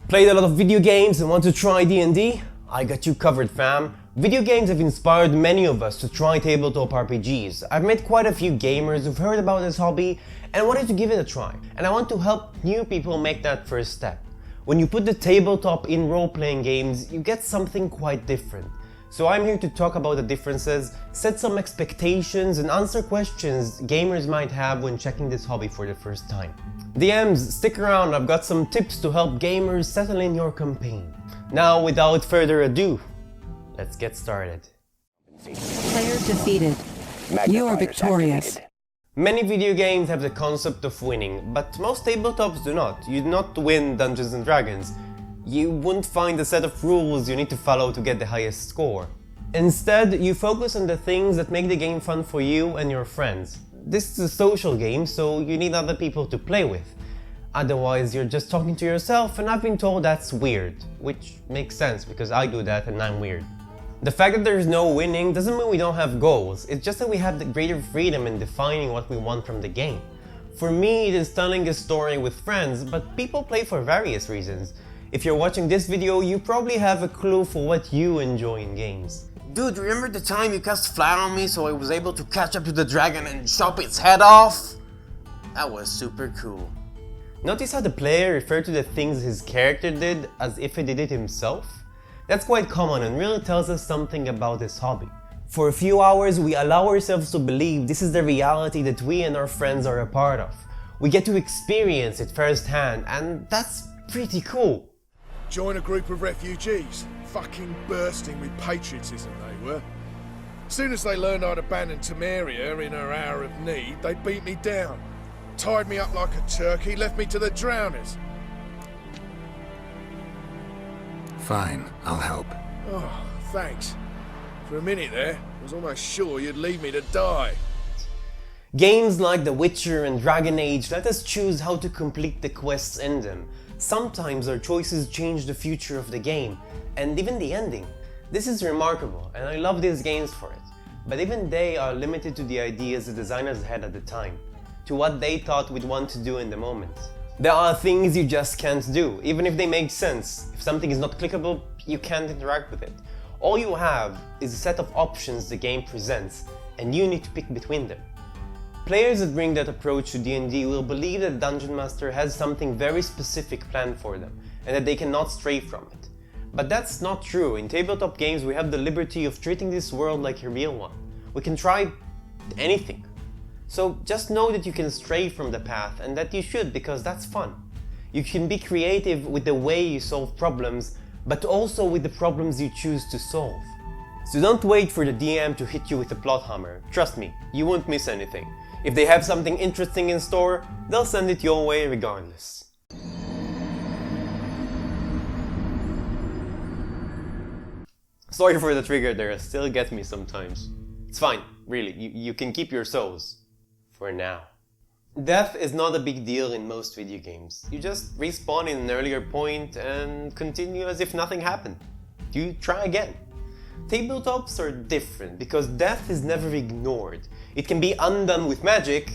Played a lot of video games and want to try D&D? I got you covered, fam. Video games have inspired many of us to try tabletop RPGs. I've met quite a few gamers who've heard about this hobby and wanted to give it a try. And I want to help new people make that first step. When you put the tabletop in role-playing games, you get something quite different. So I'm here to talk about the differences, set some expectations and answer questions gamers might have when checking this hobby for the first time. DMs, stick around, I've got some tips to help gamers settle in your campaign. Now, without further ado, let's get started. Player defeated. You are victorious. Many video games have the concept of winning, but most tabletops do not. You do not win Dungeons and Dragons. You won't find a set of rules you need to follow to get the highest score. Instead, you focus on the things that make the game fun for you and your friends. This is a social game, so you need other people to play with. Otherwise, you're just talking to yourself, and I've been told that's weird. Which makes sense, because I do that and I'm weird. The fact that there's no winning doesn't mean we don't have goals, it's just that we have the greater freedom in defining what we want from the game. For me, it is telling a story with friends, but people play for various reasons. If you're watching this video, you probably have a clue for what you enjoy in games. Dude, remember the time you cast flat on me so I was able to catch up to the dragon and chop its head off? That was super cool. Notice how the player referred to the things his character did as if he did it himself? That's quite common and really tells us something about this hobby. For a few hours, we allow ourselves to believe this is the reality that we and our friends are a part of. We get to experience it firsthand, and that's pretty cool. Join a group of refugees, fucking bursting with patriotism they were. Soon as they learned I'd abandoned Temeria in her hour of need, they beat me down. Tied me up like a turkey, left me to the drowners. Fine, I'll help. Oh, thanks. For a minute there, I was almost sure you'd leave me to die. Games like The Witcher and Dragon Age let us choose how to complete the quests in them. Sometimes our choices change the future of the game, and even the ending. This is remarkable, and I love these games for it. But even they are limited to the ideas the designers had at the time, to what they thought we'd want to do in the moment. There are things you just can't do, even if they make sense. If something is not clickable, you can't interact with it. All you have is a set of options the game presents, and you need to pick between them. Players that bring that approach to D&D will believe that Dungeon Master has something very specific planned for them, and that they cannot stray from it. But that's not true. In tabletop games, we have the liberty of treating this world like a real one. We can try anything. So just know that you can stray from the path, and that you should, because that's fun. You can be creative with the way you solve problems, but also with the problems you choose to solve. So don't wait for the DM to hit you with a plot hammer. Trust me, you won't miss anything. If they have something interesting in store, they'll send it your way regardless. Sorry for the trigger there, it still gets me sometimes. It's fine, really, you can keep your souls. For now. Death is not a big deal in most video games. You just respawn in an earlier point and continue as if nothing happened. You try again. Tabletops are different because death is never ignored. It can be undone with magic,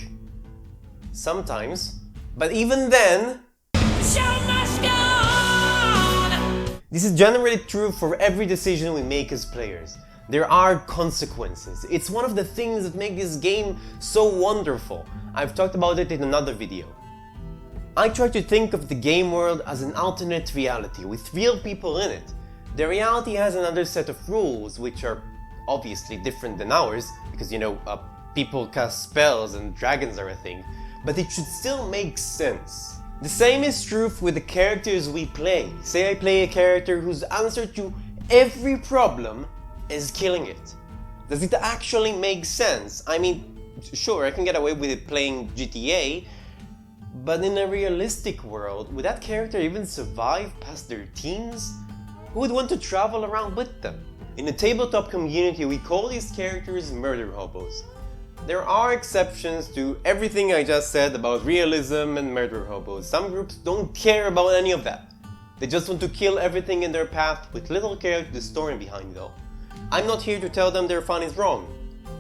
sometimes, but even then, the show must go on! This is generally true for every decision we make as players. There are consequences. It's one of the things that make this game so wonderful. I've talked about it in another video. I try to think of the game world as an alternate reality with real people in it. The reality has another set of rules which are obviously different than ours because, people cast spells and dragons are a thing, but it should still make sense. The same is true with the characters we play. Say I play a character whose answer to every problem is killing it. Does it actually make sense? I mean, sure, I can get away with it playing GTA, but in a realistic world, would that character even survive past their teens? Who would want to travel around with them? In the tabletop community, we call these characters murder hobos. There are exceptions to everything I just said about realism and murder hobos. Some groups don't care about any of that. They just want to kill everything in their path with little care to the story behind it all. I'm not here to tell them their fun is wrong,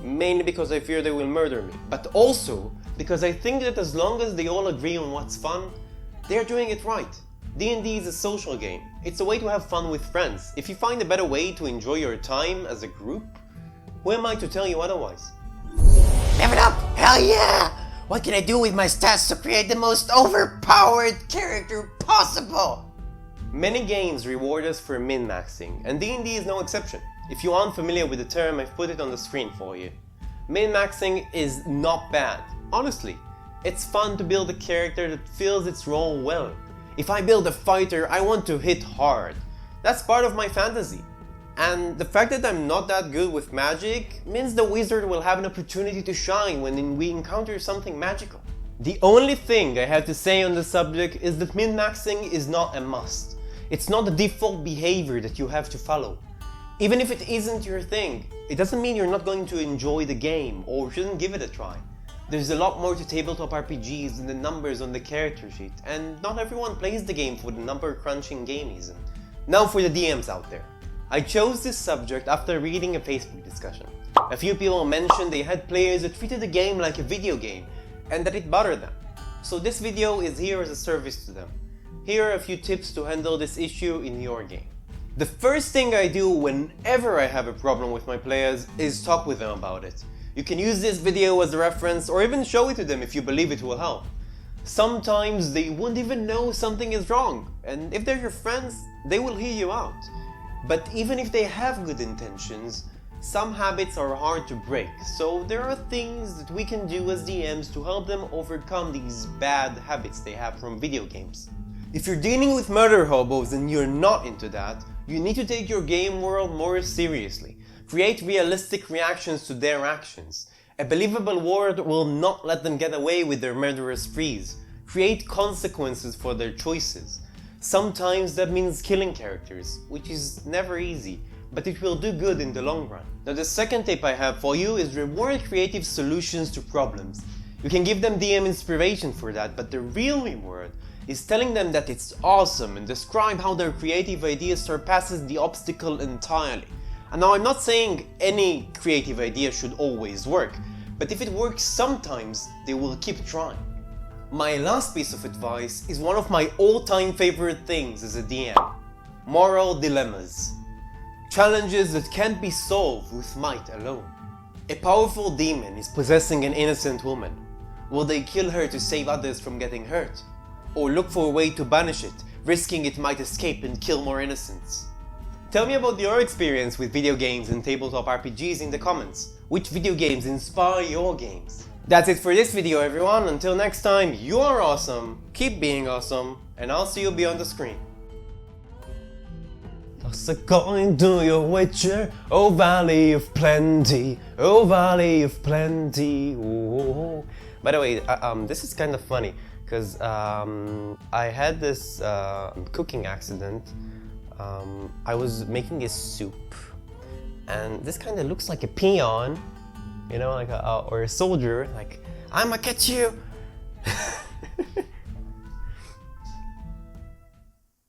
mainly because I fear they will murder me, but also because I think that as long as they all agree on what's fun, they're doing it right. D&D is a social game. It's a way to have fun with friends. If you find a better way to enjoy your time as a group, who am I to tell you otherwise? Level up! Hell yeah! What can I do with my stats to create the most overpowered character possible? Many games reward us for min-maxing, and D&D is no exception. If you aren't familiar with the term, I've put it on the screen for you. Min-maxing is not bad. Honestly, it's fun to build a character that fills its role well. If I build a fighter, I want to hit hard. That's part of my fantasy. And the fact that I'm not that good with magic means the wizard will have an opportunity to shine when we encounter something magical. The only thing I have to say on the subject is that min-maxing is not a must. It's not the default behavior that you have to follow. Even if it isn't your thing, it doesn't mean you're not going to enjoy the game or shouldn't give it a try. There's a lot more to tabletop RPGs than the numbers on the character sheet, and not everyone plays the game for the number crunching gameism. Now for the DMs out there. I chose this subject after reading a Facebook discussion. A few people mentioned they had players that treated the game like a video game and that it bothered them. So this video is here as a service to them. Here are a few tips to handle this issue in your game. The first thing I do whenever I have a problem with my players is talk with them about it. You can use this video as a reference or even show it to them if you believe it will help. Sometimes they won't even know something is wrong, and if they're your friends, they will hear you out. But even if they have good intentions, some habits are hard to break, so there are things that we can do as DMs to help them overcome these bad habits they have from video games. If you're dealing with murder hobos and you're not into that, you need to take your game world more seriously. Create realistic reactions to their actions. A believable world will not let them get away with their murderous sprees. Create consequences for their choices. Sometimes that means killing characters, which is never easy, but it will do good in the long run. Now the second tip I have for you is reward creative solutions to problems. You can give them DM inspiration for that, but the real reward is telling them that it's awesome and describe how their creative idea surpasses the obstacle entirely. And now I'm not saying any creative idea should always work, but if it works sometimes, they will keep trying. My last piece of advice is one of my all-time favorite things as a DM. Moral dilemmas. Challenges that can't be solved with might alone. A powerful demon is possessing an innocent woman. Will they kill her to save others from getting hurt? Or look for a way to banish it, risking it might escape and kill more innocents? Tell me about your experience with video games and tabletop RPGs in the comments. Which video games inspire your games? That's it for this video, everyone. Until next time, you are awesome, keep being awesome, and I'll see you beyond the screen. Toss a coin to your witcher, oh valley of plenty, oh valley of plenty. Oh. By the way, this is kind of funny, because I had this cooking accident. I was making a soup, and this kind of looks like a peon, you know, like or a soldier, like, I'ma get you,